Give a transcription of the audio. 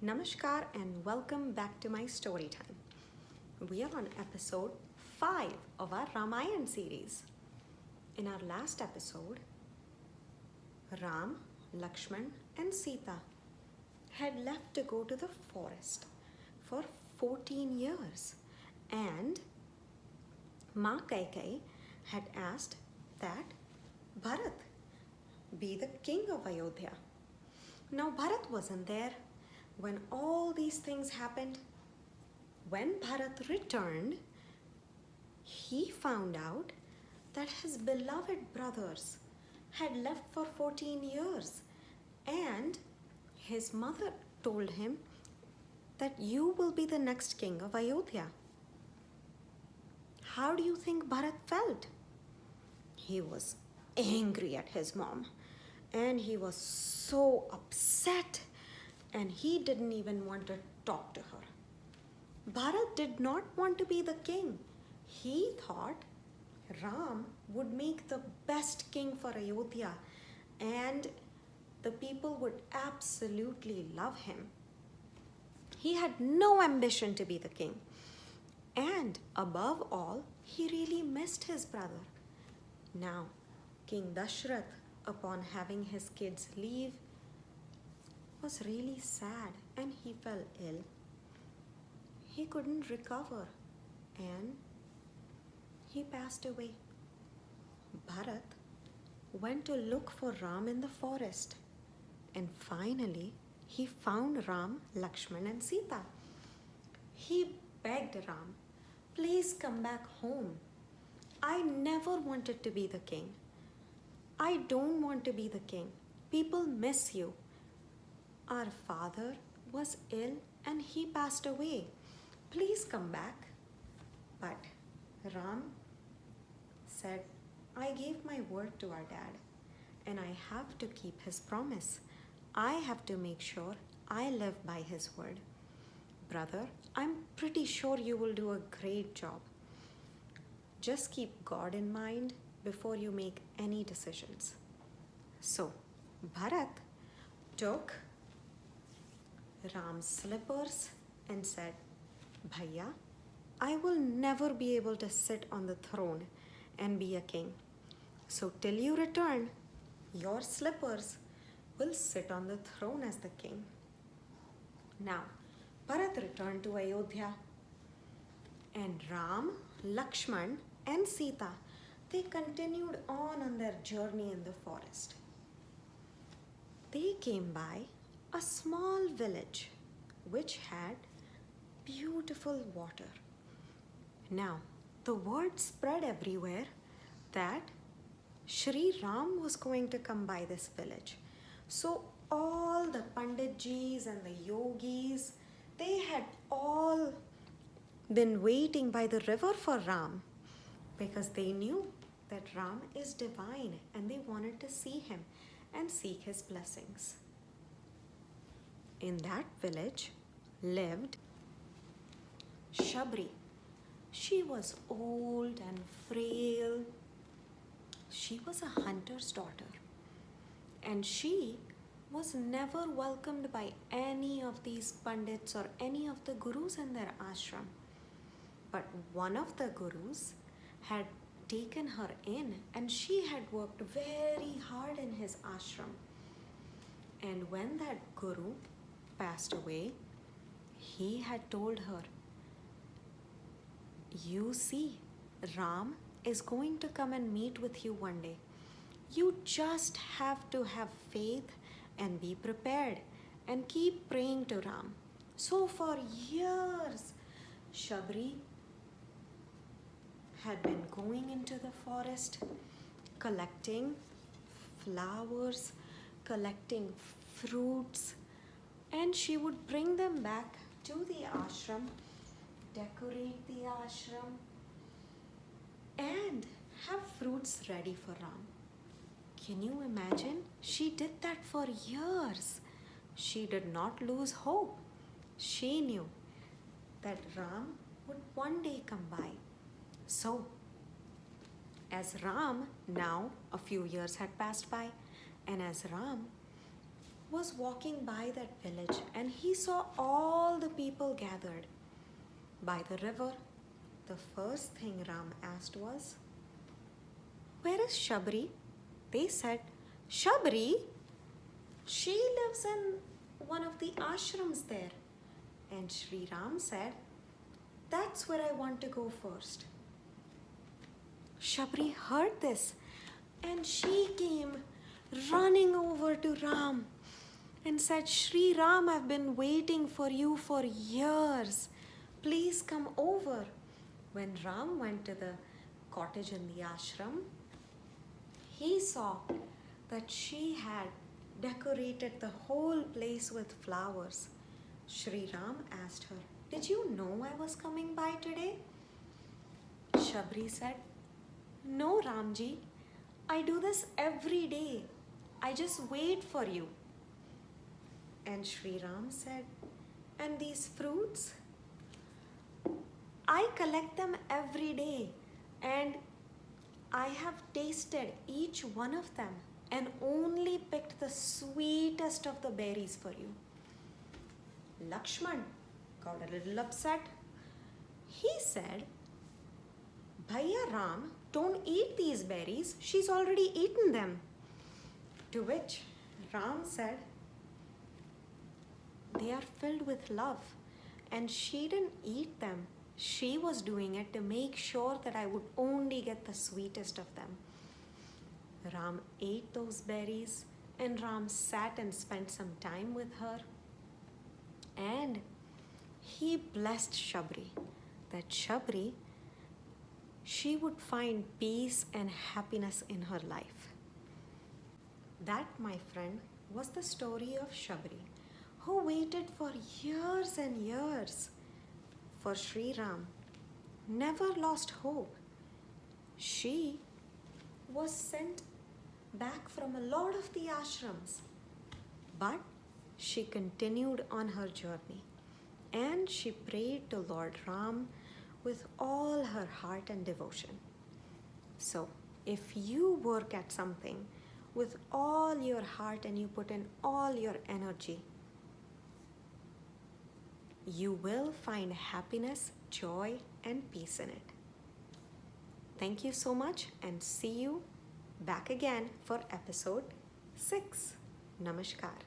Namaskar and welcome back to my story time. We are on episode 5 of our Ramayana series. In our last episode, Ram, Lakshman and Sita had left to go to the forest for 14 years and Ma Kaikai had asked that Bharat be the king of Ayodhya. Now Bharat wasn't there when all these things happened. When Bharat returned, he found out that his beloved brothers had left for 14 years and his mother told him that you will be the next king of Ayodhya. How do you think Bharat felt? He was angry at his mom and he was so upset and he didn't even want to talk to her. Bharat did not want to be the king. He thought Ram would make the best king for Ayodhya and the people would absolutely love him. He had no ambition to be the king. And above all, he really missed his brother. Now, King Dasharath, upon having his kids leave, was really sad and he fell ill. He couldn't recover and he passed away. Bharat went to look for Ram in the forest and finally he found Ram, Lakshman and Sita. He begged Ram, please come back home. I never wanted to be the king. I don't want to be the king. People miss you. Our father was ill and he passed away. Please come back. But Ram said, I gave my word to our dad and I have to keep his promise. I have to make sure I live by his word. Brother, I'm pretty sure you will do a great job. Just keep God in mind before you make any decisions. So, Bharat took Ram's slippers and said, Bhaiya, I will never be able to sit on the throne and be a king. So till you return, your slippers will sit on the throne as the king. Now, Bharat returned to Ayodhya and Ram, Lakshman and Sita, they continued on their journey in the forest. They came by a small village which had beautiful water. Now, the word spread everywhere that Shri Ram was going to come by this village. So all the Panditjis and the yogis, they had all been waiting by the river for Ram because they knew that Ram is divine and they wanted to see him and seek his blessings. In that village lived Shabari. She was old and frail. She was a hunter's daughter and she was never welcomed by any of these pandits or any of the gurus in their ashram. But one of the gurus had taken her in and she had worked very hard in his ashram. And when that guru passed away, he had told her, you see, Ram is going to come and meet with you one day. You just have to have faith and be prepared and keep praying to Ram. So for years, Shabari had been going into the forest, collecting flowers, collecting fruits, and she would bring them back to the ashram, decorate the ashram, and have fruits ready for Ram. Can you imagine? She did that for years. She did not lose hope. She knew that Ram would one day come by. So, as Ram, now a few years had passed by, and as Ram was walking by that village and he saw all the people gathered by the river. The first thing Ram asked was, "Where is Shabari?" They said, "Shabari? She lives in one of the ashrams there." And Sri Ram said, "That's where I want to go first." Shabari heard this and she came running over to Ram and said, "Sri Ram, I've been waiting for you for years. Please come over." When Ram went to the cottage in the ashram, he saw that she had decorated the whole place with flowers. Sri Ram asked her, "Did you know I was coming by today?" Shabari said, "No, Ramji, I do this every day. I just wait for you." And Sri Ram said, "And these fruits? I collect them every day and I have tasted each one of them and only picked the sweetest of the berries for you." Lakshman got a little upset. He said, "Bhaiya Ram, don't eat these berries. She's already eaten them." To which Ram said, "They are filled with love and she didn't eat them. She was doing it to make sure that I would only get the sweetest of them." Ram ate those berries and Ram sat and spent some time with her. And he blessed Shabari that Shabari, she would find peace and happiness in her life. That, my friend, was the story of Shabari, who waited for years and years for Sri Ram, never lost hope. She was sent back from a lot of the ashrams, but she continued on her journey and she prayed to Lord Ram with all her heart and devotion. So, if you work at something with all your heart and you put in all your energy, you will find happiness, joy, and peace in it. Thank you so much and see you back again for episode 6. Namaskar.